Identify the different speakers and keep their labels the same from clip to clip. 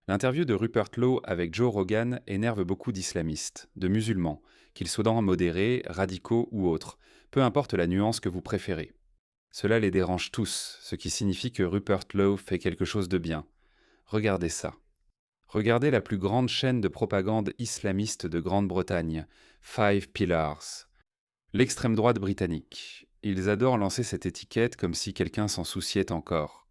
Speaker 1: L'interview de Rupert Lowe avec Joe Rogan énerve beaucoup d'islamistes, de musulmans, qu'ils soient modérés, radicaux ou autres, peu importe la nuance que vous préférez. Cela les dérange tous, ce qui signifie que Rupert Lowe fait quelque chose de bien. Regardez ça. Regardez la plus grande chaîne de propagande islamiste de Grande-Bretagne, Five Pillars. L'extrême droite britannique. Ils adorent lancer cette étiquette comme si quelqu'un s'en souciait encore.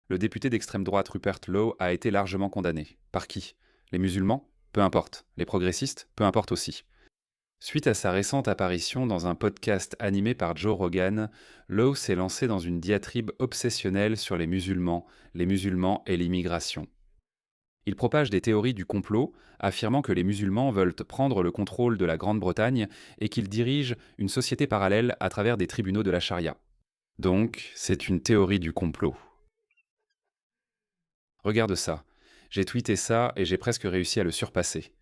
Speaker 1: Le député d'extrême droite Rupert Lowe a été largement condamné. Par qui? Les musulmans? Peu importe. Les progressistes? Peu importe aussi. Suite à sa récente apparition dans un podcast animé par Joe Rogan, Lowe s'est lancé dans une diatribe obsessionnelle sur les musulmans et l'immigration. Il propage des théories du complot, affirmant que les musulmans veulent prendre le contrôle de la Grande-Bretagne et qu'ils dirigent une société parallèle à travers des tribunaux de la charia. Donc, c'est une théorie du complot. Regarde ça. J'ai tweeté ça et j'ai presque réussi à le surpasser.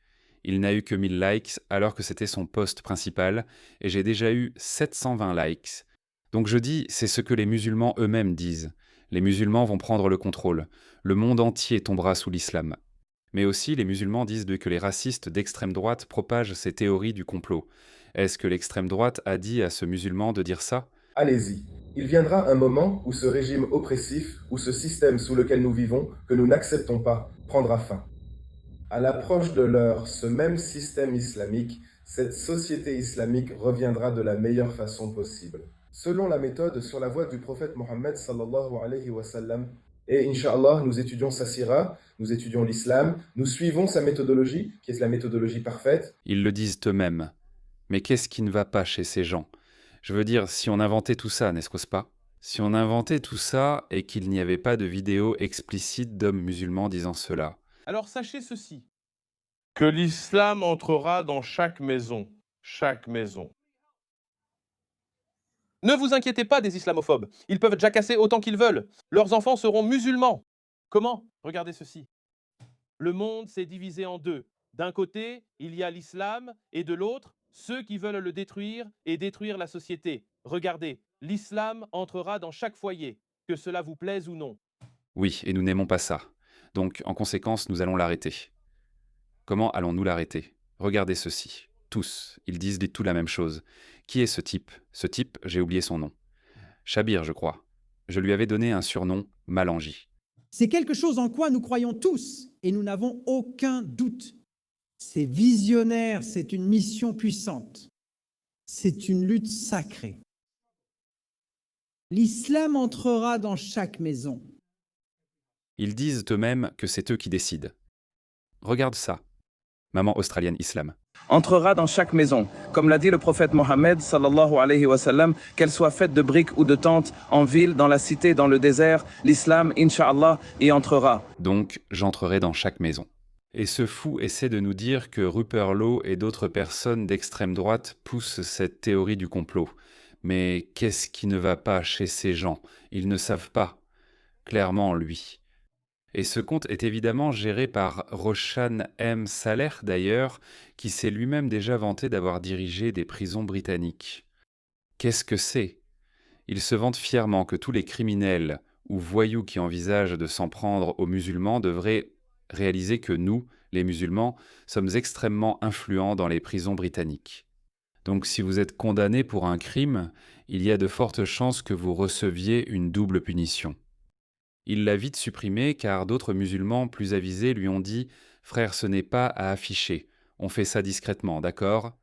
Speaker 1: Il n'a eu que 1000 likes alors que c'était son post principal et j'ai déjà eu 720 likes. Donc je dis, c'est ce que les musulmans eux-mêmes disent. Les musulmans vont prendre le contrôle. Le monde entier tombera sous l'islam. Mais aussi, les musulmans disent que les racistes d'extrême droite propagent ces théories du complot. Est-ce que l'extrême droite a dit à ce musulman de dire ça?
Speaker 2: Allez-y. Il viendra un moment où ce régime oppressif, où ce système sous lequel nous vivons, que nous n'acceptons pas, prendra fin. À l'approche de l'heure, ce même système islamique, cette société islamique reviendra de la meilleure façon possible. Selon la méthode sur la voie du prophète Mohammed sallallahu alayhi wa sallam, et Inch'Allah, nous étudions sa sira, nous étudions l'islam, nous suivons sa méthodologie, qui est la méthodologie parfaite.
Speaker 1: Ils le disent eux-mêmes. Mais qu'est-ce qui ne va pas chez ces gens? Je veux dire, si on inventait tout ça, n'est-ce pas? Si on inventait tout ça et qu'il n'y avait pas de vidéo explicite d'hommes musulmans disant cela.
Speaker 3: Alors sachez ceci, que l'islam entrera dans chaque maison. Chaque maison. Ne vous inquiétez pas des islamophobes. Ils peuvent jacasser autant qu'ils veulent. Leurs enfants seront musulmans. Comment? Regardez ceci. Le monde s'est divisé en deux. D'un côté, il y a l'islam et de l'autre, ceux qui veulent le détruire et détruire la société. Regardez, l'islam entrera dans chaque foyer, que cela vous plaise ou non.
Speaker 1: Oui, et nous n'aimons pas ça. Donc, en conséquence, nous allons l'arrêter. Comment allons-nous l'arrêter? Regardez ceci. Tous, ils disent tout la même chose. Qui est ce type? Ce type, j'ai oublié son nom. Chabir, je crois. Je lui avais donné un surnom, Malangi.
Speaker 4: C'est quelque chose en quoi nous croyons tous et nous n'avons aucun doute. C'est visionnaire, c'est une mission puissante. C'est une lutte sacrée. L'islam entrera dans chaque maison.
Speaker 1: Ils disent eux-mêmes que c'est eux qui décident. Regarde ça. Maman australienne islam.
Speaker 5: Entrera dans chaque maison. Comme l'a dit le prophète Mohammed, sallallahu alayhi wa sallam, qu'elle soit faite de briques ou de tentes, en ville, dans la cité, dans le désert, l'islam, incha'Allah, y entrera.
Speaker 1: Donc, j'entrerai dans chaque maison. Et ce fou essaie de nous dire que Rupert Lowe et d'autres personnes d'extrême droite poussent cette théorie du complot. Mais qu'est-ce qui ne va pas chez ces gens? Ils ne savent pas. Clairement, lui. Et ce compte est évidemment géré par Roshan M. Saleh d'ailleurs, qui s'est lui-même déjà vanté d'avoir dirigé des prisons britanniques. Qu'est-ce que c'est? Il se vante fièrement que tous les criminels ou voyous qui envisagent de s'en prendre aux musulmans devraient réaliser que nous, les musulmans, sommes extrêmement influents dans les prisons britanniques. Donc si vous êtes condamné pour un crime, il y a de fortes chances que vous receviez une double punition. Il l'a vite supprimé car d'autres musulmans plus avisés lui ont dit « Frère, ce n'est pas à afficher, on fait ça discrètement, d'accord ?»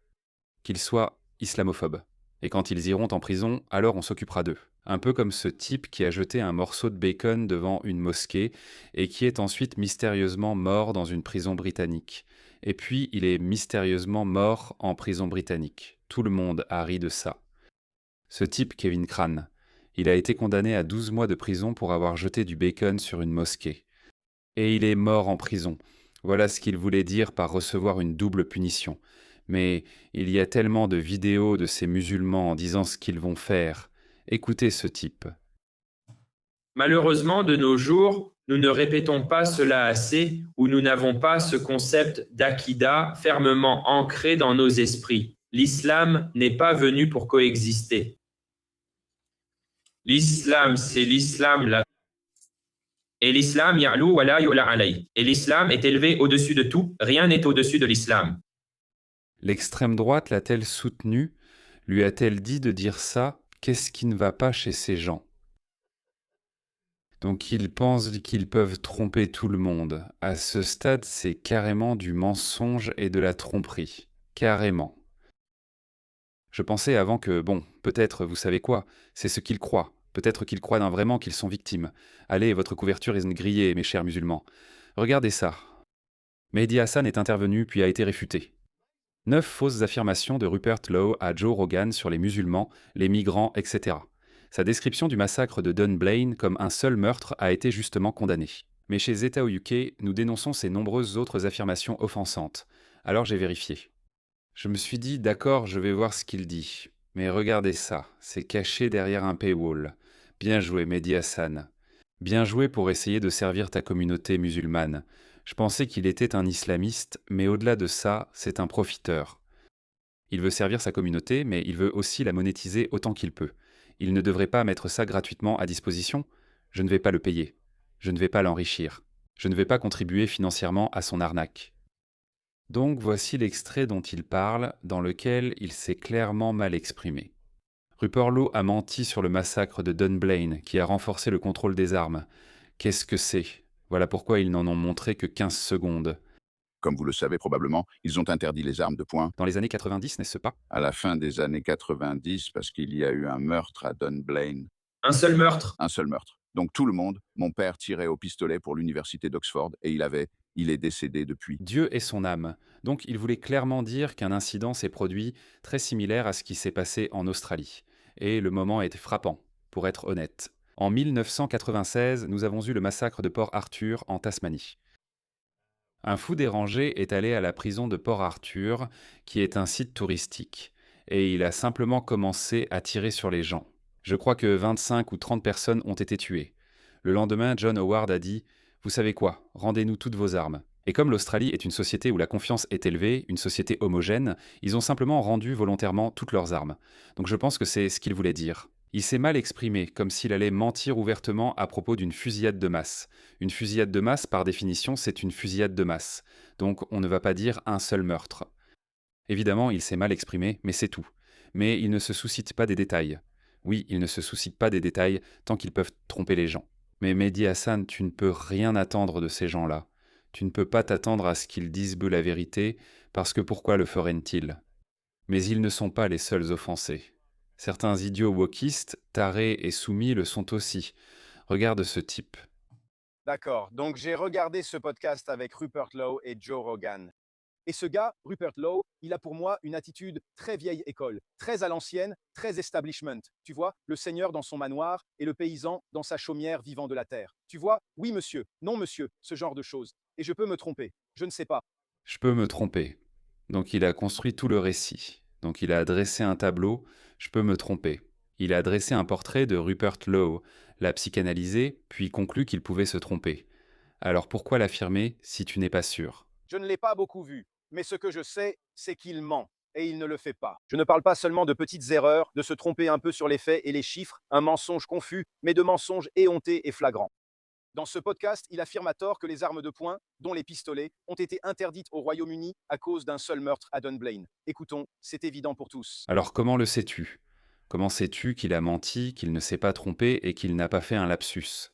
Speaker 1: Qu'ils soient islamophobes. Et quand ils iront en prison, alors on s'occupera d'eux. Un peu comme ce type qui a jeté un morceau de bacon devant une mosquée et qui est ensuite mystérieusement mort dans une prison britannique. Et puis il est mystérieusement mort en prison britannique. Tout le monde a ri de ça. Ce type, Kevin Crane, il a été condamné à 12 mois de prison pour avoir jeté du bacon sur une mosquée. Et il est mort en prison. Voilà ce qu'il voulait dire par recevoir une double punition. Mais il y a tellement de vidéos de ces musulmans en disant ce qu'ils vont faire. Écoutez ce type.
Speaker 6: Malheureusement, de nos jours, nous ne répétons pas cela assez ou nous n'avons pas ce concept d'aqida fermement ancré dans nos esprits. L'islam n'est pas venu pour coexister. L'islam, c'est l'islam, Et l'islam ya'lu wa la yu'la alayh. Et l'islam est élevé au-dessus de tout. Rien n'est au-dessus de l'islam.
Speaker 1: L'extrême droite l'a-t-elle soutenu? Lui a-t-elle dit de dire ça? Qu'est-ce qui ne va pas chez ces gens? Donc ils pensent qu'ils peuvent tromper tout le monde. À ce stade, c'est carrément du mensonge et de la tromperie. Carrément. Je pensais avant que, bon, peut-être, vous savez quoi, c'est ce qu'ils croient. Peut-être qu'ils croient vraiment qu'ils sont victimes. Allez, votre couverture est grillée, mes chers musulmans. Regardez ça. Mehdi Hassan est intervenu puis a été réfuté. 9 fausses affirmations de Rupert Lowe à Joe Rogan sur les musulmans, les migrants, etc. Sa description du massacre de Dunblane comme un seul meurtre a été justement condamnée. Mais chez Zeta au UK, nous dénonçons ces nombreuses autres affirmations offensantes. Alors j'ai vérifié. Je me suis dit, d'accord, je vais voir ce qu'il dit. Mais regardez ça, c'est caché derrière un paywall. Bien joué, Mehdi Hassan. Bien joué pour essayer de servir ta communauté musulmane. Je pensais qu'il était un islamiste, mais au-delà de ça, c'est un profiteur. Il veut servir sa communauté, mais il veut aussi la monétiser autant qu'il peut. Il ne devrait pas mettre ça gratuitement à disposition. Je ne vais pas le payer. Je ne vais pas l'enrichir. Je ne vais pas contribuer financièrement à son arnaque. Donc voici l'extrait dont il parle, dans lequel il s'est clairement mal exprimé. Rupert Lowe a menti sur le massacre de Dunblane, qui a renforcé le contrôle des armes. Qu'est-ce que c'est? Voilà pourquoi ils n'en ont montré que 15 secondes.
Speaker 7: Comme vous le savez probablement, ils ont interdit les armes de poing
Speaker 1: Dans les années 90, n'est-ce pas?
Speaker 7: à la fin des années 90 parce qu'il y a eu un meurtre à Dunblane.
Speaker 6: Un seul meurtre.
Speaker 7: Un seul meurtre. Donc tout le monde, mon père tirait au pistolet pour l'université d'Oxford et il est décédé depuis.
Speaker 1: Dieu est son âme. Donc il voulait clairement dire qu'un incident s'est produit très similaire à ce qui s'est passé en Australie. Et le moment était frappant, pour être honnête. En 1996, nous avons eu le massacre de Port Arthur en Tasmanie. Un fou dérangé est allé à la prison de Port Arthur, qui est un site touristique, et il a simplement commencé à tirer sur les gens. Je crois que 25 ou 30 personnes ont été tuées. Le lendemain, John Howard a dit « Vous savez quoi, rendez-nous toutes vos armes ». Et comme l'Australie est une société où la confiance est élevée, une société homogène, ils ont simplement rendu volontairement toutes leurs armes. Donc je pense que c'est ce qu'il voulait dire. Il s'est mal exprimé, comme s'il allait mentir ouvertement à propos d'une fusillade de masse. Une fusillade de masse, par définition, c'est une fusillade de masse. Donc on ne va pas dire un seul meurtre. Évidemment, il s'est mal exprimé, mais c'est tout. Mais il ne se soucie pas des détails. Oui, il ne se soucie pas des détails tant qu'ils peuvent tromper les gens. Mais Mehdi Hassan, tu ne peux rien attendre de ces gens-là. Tu ne peux pas t'attendre à ce qu'ils disent peu la vérité, parce que pourquoi le feraient-ils? Mais ils ne sont pas les seuls offensés. Certains idiots wokistes, tarés et soumis le sont aussi. Regarde ce type.
Speaker 8: D'accord, donc j'ai regardé ce podcast avec Rupert Lowe et Joe Rogan. Et ce gars, Rupert Lowe, il a pour moi une attitude très vieille école, très à l'ancienne, très establishment. Tu vois, le seigneur dans son manoir et le paysan dans sa chaumière vivant de la terre. Tu vois, oui monsieur, non monsieur, ce genre de choses. Et je peux me tromper, je ne sais pas.
Speaker 1: Je peux me tromper. Donc il a construit tout le récit. Donc il a dressé un tableau. Je peux me tromper. Il a dressé un portrait de Rupert Lowe, l'a psychanalysé, puis conclu qu'il pouvait se tromper. Alors pourquoi l'affirmer si tu n'es pas sûr?
Speaker 8: Je ne l'ai pas beaucoup vu, mais ce que je sais, c'est qu'il ment. Et il ne le fait pas. Je ne parle pas seulement de petites erreurs, de se tromper un peu sur les faits et les chiffres, un mensonge confus, mais de mensonges éhontés et flagrants. Dans ce podcast, il affirme à tort que les armes de poing, dont les pistolets, ont été interdites au Royaume-Uni à cause d'un seul meurtre à Dunblane. Écoutons, c'est évident pour tous.
Speaker 1: Alors comment le sais-tu? Comment sais-tu qu'il a menti, qu'il ne s'est pas trompé et qu'il n'a pas fait un lapsus?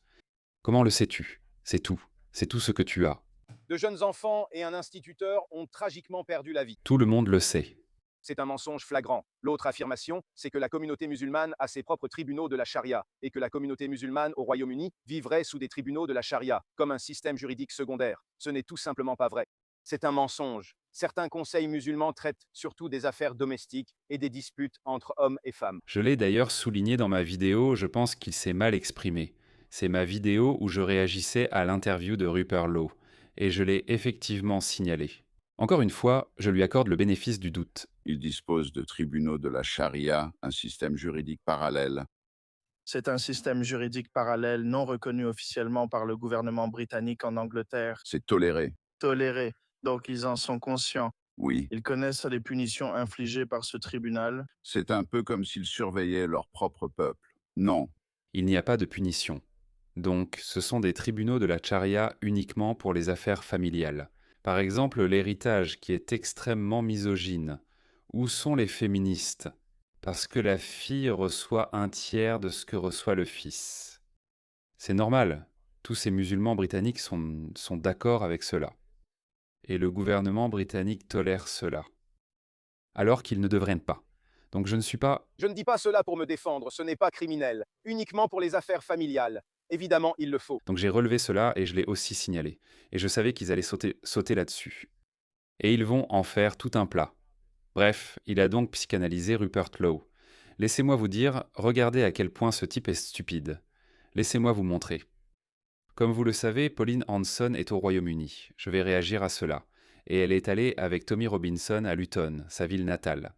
Speaker 1: Comment le sais-tu? C'est tout. C'est tout ce que tu as.
Speaker 8: De jeunes enfants et un instituteur ont tragiquement perdu la vie.
Speaker 1: Tout le monde le sait.
Speaker 8: C'est un mensonge flagrant. L'autre affirmation, c'est que la communauté musulmane a ses propres tribunaux de la charia et que la communauté musulmane au Royaume-Uni vivrait sous des tribunaux de la charia, comme un système juridique secondaire. Ce n'est tout simplement pas vrai. C'est un mensonge. Certains conseils musulmans traitent surtout des affaires domestiques et des disputes entre hommes et femmes.
Speaker 1: Je l'ai d'ailleurs souligné dans ma vidéo, je pense qu'il s'est mal exprimé. C'est ma vidéo où je réagissais à l'interview de Rupert Lowe, et je l'ai effectivement signalé. Encore une fois, je lui accorde le bénéfice du doute.
Speaker 7: Il dispose de tribunaux de la charia, un système juridique parallèle.
Speaker 9: C'est un système juridique parallèle non reconnu officiellement par le gouvernement britannique en Angleterre.
Speaker 7: C'est toléré.
Speaker 9: Toléré, donc ils en sont conscients.
Speaker 7: Oui.
Speaker 9: Ils connaissent les punitions infligées par ce tribunal.
Speaker 7: C'est un peu comme s'ils surveillaient leur propre peuple. Non.
Speaker 1: Il n'y a pas de punition. Donc, ce sont des tribunaux de la charia uniquement pour les affaires familiales. Par exemple, l'héritage qui est extrêmement misogyne. Où sont les féministes? Parce que la fille reçoit un tiers de ce que reçoit le fils. C'est normal, tous ces musulmans britanniques sont d'accord avec cela. Et le gouvernement britannique tolère cela. Alors qu'ils ne devraient pas. Donc je ne suis pas...
Speaker 8: Je ne dis pas cela pour me défendre, ce n'est pas criminel. Uniquement pour les affaires familiales. Évidemment, il le faut.
Speaker 1: Donc j'ai relevé cela et je l'ai aussi signalé. Et je savais qu'ils allaient sauter là-dessus. Et ils vont en faire tout un plat. Bref, il a donc psychanalysé Rupert Lowe. Laissez-moi vous dire, regardez à quel point ce type est stupide. Laissez-moi vous montrer. Comme vous le savez, Pauline Hanson est au Royaume-Uni. Je vais réagir à cela. Et elle est allée avec Tommy Robinson à Luton, sa ville natale.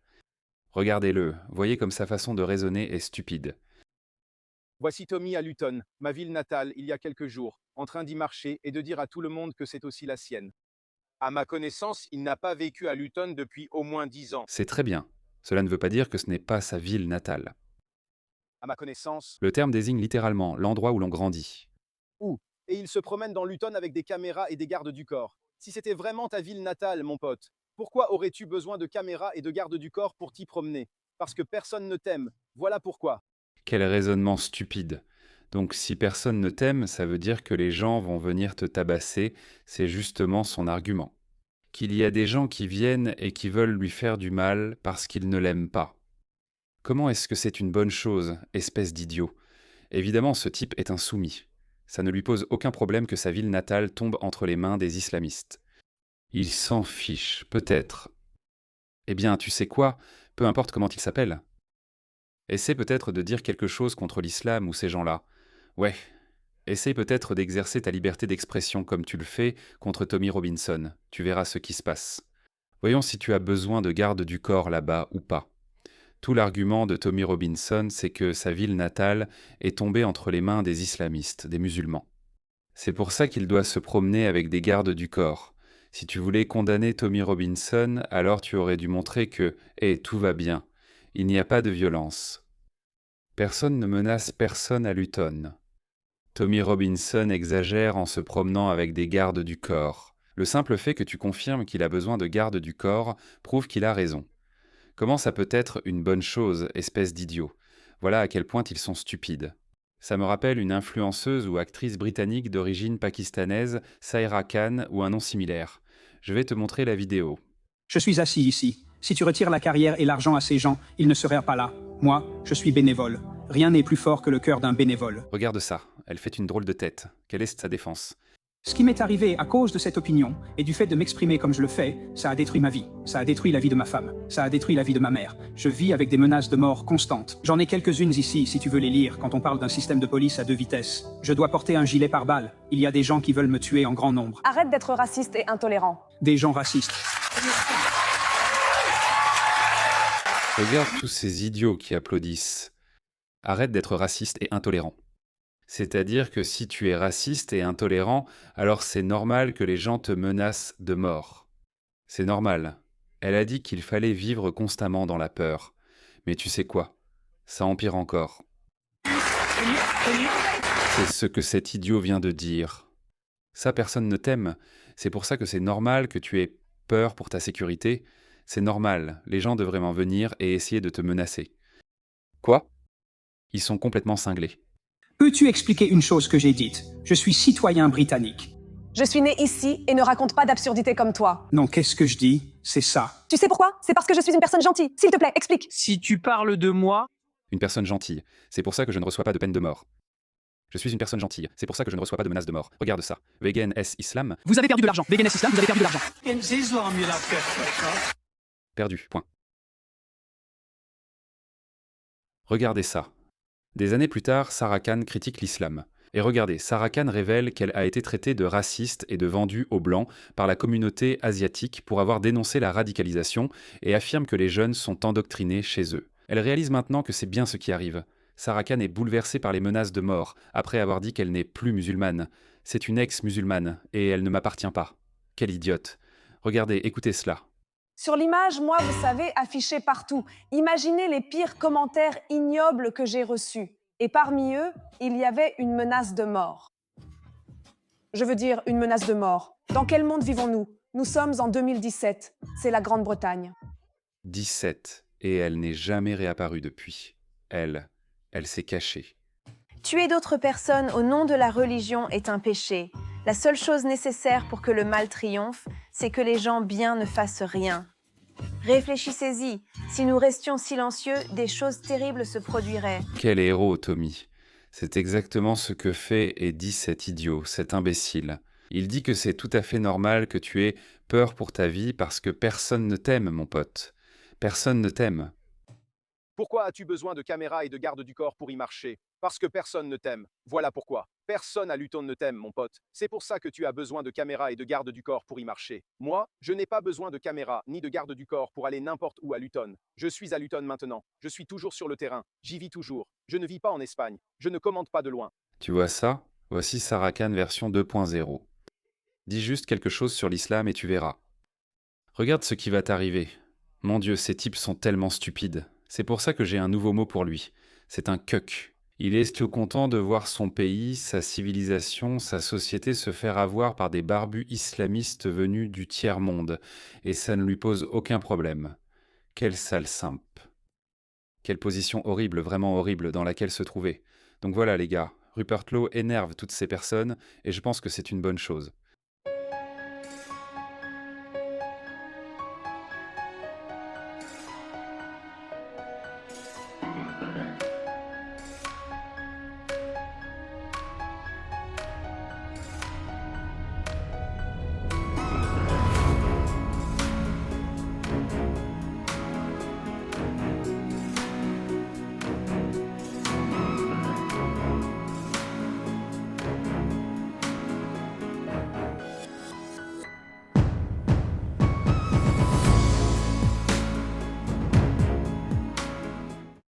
Speaker 1: Regardez-le, voyez comme sa façon de raisonner est stupide.
Speaker 8: Voici Tommy à Luton, ma ville natale, il y a quelques jours, en train d'y marcher et de dire à tout le monde que c'est aussi la sienne. À ma connaissance, il n'a pas vécu à Luton depuis au moins 10 ans.
Speaker 1: C'est très bien. Cela ne veut pas dire que ce n'est pas sa ville natale.
Speaker 8: À ma connaissance.
Speaker 1: Le terme désigne littéralement l'endroit où l'on grandit.
Speaker 8: Et il se promène dans Luton avec des caméras et des gardes du corps. Si c'était vraiment ta ville natale, mon pote, pourquoi aurais-tu besoin de caméras et de gardes du corps pour t'y promener? Parce que personne ne t'aime. Voilà pourquoi.
Speaker 1: Quel raisonnement stupide. Donc si personne ne t'aime, ça veut dire que les gens vont venir te tabasser, c'est justement son argument. Qu'il y a des gens qui viennent et qui veulent lui faire du mal parce qu'ils ne l'aiment pas. Comment est-ce que c'est une bonne chose, espèce d'idiot? Évidemment, ce type est un soumis. Ça ne lui pose aucun problème que sa ville natale tombe entre les mains des islamistes. Il s'en fiche, peut-être. Eh bien, tu sais quoi? Peu importe comment il s'appelle. Essaie peut-être de dire quelque chose contre l'islam ou ces gens-là. Ouais. Essaye peut-être d'exercer ta liberté d'expression comme tu le fais contre Tommy Robinson. Tu verras ce qui se passe. Voyons si tu as besoin de garde du corps là-bas ou pas. Tout l'argument de Tommy Robinson, c'est que sa ville natale est tombée entre les mains des islamistes, des musulmans. C'est pour ça qu'il doit se promener avec des gardes du corps. Si tu voulais condamner Tommy Robinson, alors tu aurais dû montrer que, tout va bien. Il n'y a pas de violence. Personne ne menace personne à Luton. Tommy Robinson exagère en se promenant avec des gardes du corps. Le simple fait que tu confirmes qu'il a besoin de gardes du corps prouve qu'il a raison. Comment ça peut être une bonne chose, espèce d'idiot? Voilà à quel point ils sont stupides. Ça me rappelle une influenceuse ou actrice britannique d'origine pakistanaise, Saira Khan, ou un nom similaire. Je vais te montrer la vidéo.
Speaker 10: Je suis assis ici. Si tu retires la carrière et l'argent à ces gens, ils ne seraient pas là. Moi, je suis bénévole. Rien n'est plus fort que le cœur d'un bénévole.
Speaker 1: Regarde ça, elle fait une drôle de tête. Quelle est sa défense?
Speaker 10: Ce qui m'est arrivé à cause de cette opinion et du fait de m'exprimer comme je le fais, ça a détruit ma vie. Ça a détruit la vie de ma femme. Ça a détruit la vie de ma mère. Je vis avec des menaces de mort constantes. J'en ai quelques-unes ici, si tu veux les lire, quand on parle d'un système de police à 2 vitesses. Je dois porter un gilet pare-balles. Il y a des gens qui veulent me tuer en grand nombre.
Speaker 11: Arrête d'être raciste et intolérant.
Speaker 10: Des gens racistes.
Speaker 1: Regarde tous ces idiots qui applaudissent. Arrête d'être raciste et intolérant. C'est-à-dire que si tu es raciste et intolérant, alors c'est normal que les gens te menacent de mort. C'est normal. Elle a dit qu'il fallait vivre constamment dans la peur. Mais tu sais quoi? Ça empire encore. C'est ce que cet idiot vient de dire. Ça, personne ne t'aime. C'est pour ça que c'est normal que tu aies peur pour ta sécurité. C'est normal. Les gens devraient m'en venir et essayer de te menacer. Quoi? Ils sont complètement cinglés.
Speaker 10: Peux-tu expliquer une chose que j'ai dite? Je suis citoyen britannique.
Speaker 11: Je suis né ici et ne raconte pas d'absurdité comme toi.
Speaker 10: Non, qu'est-ce que je dis? C'est ça.
Speaker 11: Tu sais pourquoi? C'est parce que je suis une personne gentille. S'il te plaît, explique.
Speaker 12: Si tu parles de moi...
Speaker 1: Une personne gentille. C'est pour ça que je ne reçois pas de peine de mort. Je suis une personne gentille. C'est pour ça que je ne reçois pas de menaces de mort. Regarde ça. Vegan S Islam.
Speaker 10: Vous avez perdu de l'argent. Vegan S Islam, vous avez perdu de l'argent.
Speaker 1: Perdu. Point. Regardez ça. Des années plus tard, Sarah Khan critique l'islam. Et regardez, Sarah Khan révèle qu'elle a été traitée de raciste et de vendue aux Blancs par la communauté asiatique pour avoir dénoncé la radicalisation et affirme que les jeunes sont endoctrinés chez eux. Elle réalise maintenant que c'est bien ce qui arrive. Sarah Khan est bouleversée par les menaces de mort après avoir dit qu'elle n'est plus musulmane. C'est une ex-musulmane et elle ne m'appartient pas. Quelle idiote. Regardez, écoutez cela.
Speaker 11: Sur l'image, moi, vous savez, affichée partout. Imaginez les pires commentaires ignobles que j'ai reçus. Et parmi eux, il y avait une menace de mort. Je veux dire, une menace de mort. Dans quel monde vivons-nous? Nous sommes en 2017. C'est la Grande-Bretagne.
Speaker 1: 17. Et elle n'est jamais réapparue depuis. Elle s'est cachée.
Speaker 12: Tuer d'autres personnes au nom de la religion est un péché. La seule chose nécessaire pour que le mal triomphe, c'est que les gens bien ne fassent rien. Réfléchissez-y. Si nous restions silencieux, des choses terribles se produiraient.
Speaker 1: Quel héros, Tommy. C'est exactement ce que fait et dit cet idiot, cet imbécile. Il dit que c'est tout à fait normal que tu aies peur pour ta vie parce que personne ne t'aime, mon pote. Personne ne t'aime.
Speaker 8: Pourquoi as-tu besoin de caméras et de gardes du corps pour y marcher? Parce que personne ne t'aime. Voilà pourquoi. Personne à Luton ne t'aime, mon pote. C'est pour ça que tu as besoin de caméras et de gardes du corps pour y marcher. Moi, je n'ai pas besoin de caméras ni de gardes du corps pour aller n'importe où à Luton. Je suis à Luton maintenant. Je suis toujours sur le terrain. J'y vis toujours. Je ne vis pas en Espagne. Je ne commande pas de loin.
Speaker 1: Tu vois ça? Voici Sarah Khan version 2.0. Dis juste quelque chose sur l'islam et tu verras. Regarde ce qui va t'arriver. Mon Dieu, ces types sont tellement stupides. C'est pour ça que j'ai un nouveau mot pour lui. C'est un cuck. Il est tout content de voir son pays, sa civilisation, sa société se faire avoir par des barbus islamistes venus du tiers-monde. Et ça ne lui pose aucun problème. Quelle sale simp. Quelle position horrible, vraiment horrible, dans laquelle se trouver. Donc voilà les gars, Rupert Lowe énerve toutes ces personnes, et je pense que c'est une bonne chose.